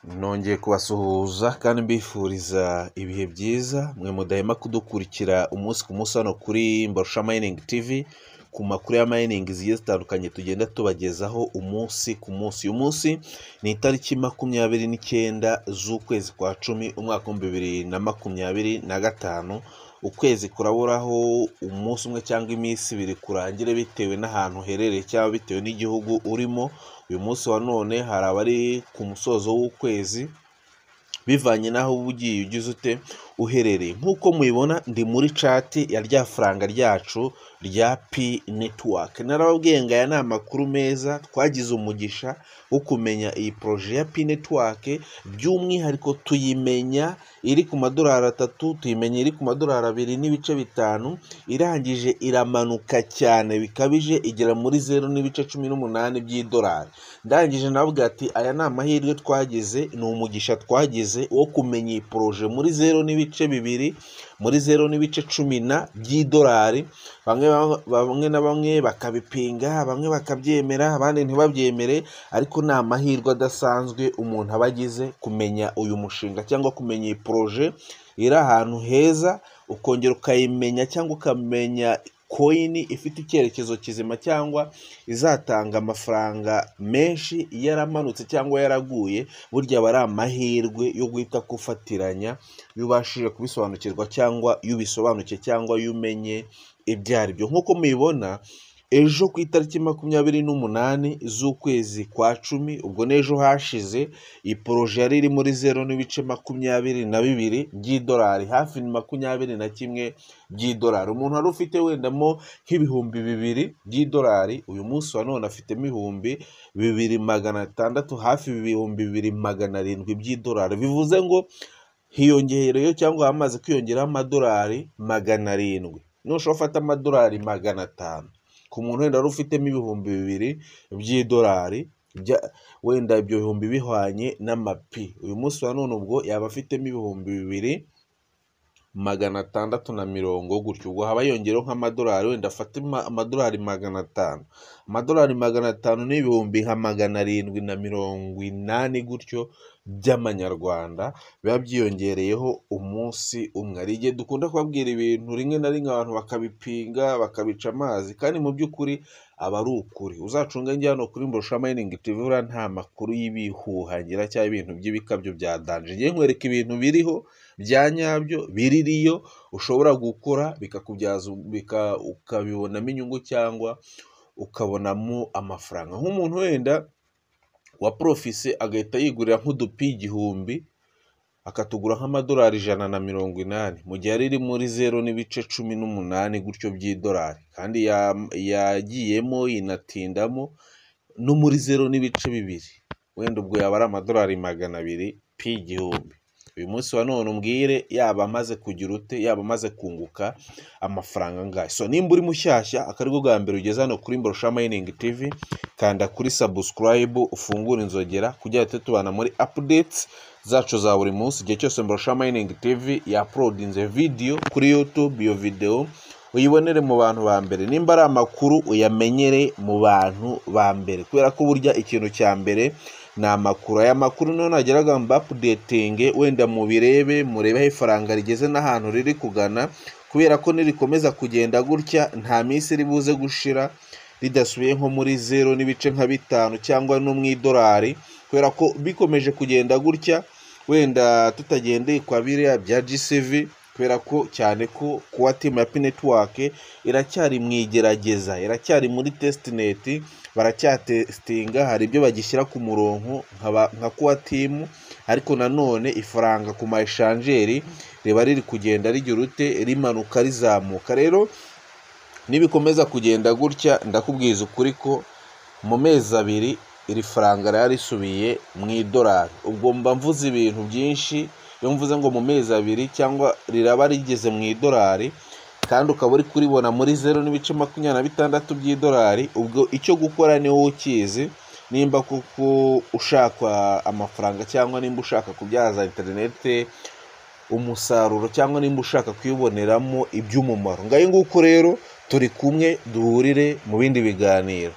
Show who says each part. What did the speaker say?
Speaker 1: Nongeye kubasuhuza kandi mbifuriza ibihe byiza mwe mudahema kudukurikira umunsi ku munsi hano kuri Mbarusha Mining TV ku makuru ya mining zigiye zitandukanye tugenda tubagezaho umunsi ku munsi. Uyu munsi ni itariki 29 z'ukwezi kwa 10 umwaka wa 2025. Ukwezi kuraburaho umunsi umwe cyangwa iminsi ibiri kurangire bitewe n'ahantu uherereye cyangwa bitewe n'igihugu urimo. Uyu munsi wa none hari abari ku musozo w'ukwezi bivanye naho ugiye ugize ute uherereye. Nk'uko mubibona ndi muri chat ya rya faranga ryacu rya P Network. Narababwiye ngo aya ni amakuru meza, twagize umugisha wo kumenya iyi projet ya P Network, by'umwihariko tuyimenya iri ku madolari 3, tuyimenya iri ku madolari 2.5, irangije iramanuka cyane bikabije igera muri 0.18 by'idolari. Ndangije navuga ati aya ni amahirwe twagize, ni umugisha twagize wo kumenya iyi projet muri 0.2 muri 0.10 by'idolari. Bamwe na bamwe bakabipinga, bamwe bakabyemera, abandi ntibabyemere, ariko ni amahirwe adasanzwe umuntu abagize kumenya uyu mushinga cyangwa kumenya iyi projet iri ahantu heza, ukongera ukayimenya cyangwa ukamenya coin ifite icyerekezo kizima cyangwa izatanga amafaranga menshi yaramanutse cyangwa yaraguye. Burya bari amahirwe yo guhita kufatiranya yubashije kubisobanukirwa cyangwa yubisobanuke cyangwa yumenye ibyari byo. Nk'uko mubibona ejo ku itariki 28 z'ukwezi kwa 10, ubwo n'ejo hashize, iyi projet yari iri muri 0.22 by'idolari, hafi 21 by'idolari. Umuntu wari ufite wendamo nk'ibihumbi 2 by'idolari, uyu munsi wa none afitemo ibihumbi 2,600, hafi ibihumbi 2,700 by'idolari. Bivuze ngo hiyongereyo cyangwa hamaze kwiyongeraho amadolari 700. Nushobora ufata amadolari 500 ku muntu wenda ufitemo ibihumbi 2 by'idolari, wenda ibyo bihumbi bihwanye n'amapi, uyu munsi wa none ubwo yaba afitemo ibihumbi 2,610 gutyo. Ubwo haba yongereho nk'amadolari, wenda afatima amadolari 500. Amadolari 500 ni ibihumbi nka 780 gutyo by'amanyarwanda, biba byiyongereyeho umunsi umwe. Hari igihe dukunda kubabwira ibintu rimwe na rimwe abantu bakabipinga bakabica amazi, kandi mu by'ukuri aba ari ukuri. Uzacunga njye hano kuri Mbarusha Mining TV nta makuru y'ibihuhangira cyangwa ibintu by'ibikabyo bya danje. Ngiye nkwereka ibintu biriho bya nyabyo biririyo ushobora gukora bikakubyaza ukabibonamo inyungu cyangwa ukabonamo amafaranga. Nk'umuntu wenda wa profise agahita yigurira nk'udupi 1000 akatugura nk'amadolari 180, mu gihe ari muri 0.18 gutyo by'idolari, kandi yagiyemo yinatindamo no muri 0.2, wenda ubwo yaba ari amadolari 200 pi 1000. Uyu munsi wa none umbwire yaba amaze kugira ute, yaba amaze kunguka amafaranga ngahe. So nimba uri mushyashya akarigo bwa mbere ugeze hano kuri Mbarusha Mining TV, kanda kuri subscribe, ufungura inzogera kugira ngo tubana muri updates zacu za buri munsi. Igihe cyose Mbarusha Mining TV ya uploadinze video kuri YouTube, iyo video uyibonere mu bantu ba mbere. Nimba ari amakuru uyamenyere mu bantu ba mbere, kubera ko burya ikintu cya mbere ni amakuru. Aya makuru none nageraga mba updating, wenda murebe aho ifaranga rigeze n'ahantu riri kugana, kubera ko nirikomeza kugenda gutya nta minsi iri buze gushira ridasubiye nko muri 0.5 cyangwa no mu idolari, kubera ko bikomeje kugenda gutya, wenda tutagendeye kwa biriya bya GCV, kubera ko cyane ko kuwa team ya P Network iracyari mwigerageza, iracyari muri testnet, baracyatestinga, hari ibyo bagishyira ku murongo nka kuwa team, ariko nanone ifaranga ku ma échangeri riba riri kugenda rigira ute rimanuka rizamuka. Rero nibikomeza kugenda gutya ndakubwiza ukuri ko mu mezi 2 iri faranga risubiye mu idolari. Ubwo mba mvuze ibintu byinshi iyo mvuze ngo mu mezi 2 cyangwa riraba rigeze mu idolari, kandi ukaba uri kuribona muri 0.26 by'idolari. Ubwo icyo gukora ni wowe ukizi, nimba kuko ushaka amafaranga cyangwa nimba ushaka kubyaza internet umusaruro cyangwa nimba ushaka kwiboneramo iby'umumaro. Ngaye nguko rero turi kumwe, duhurire mu bindi biganiro.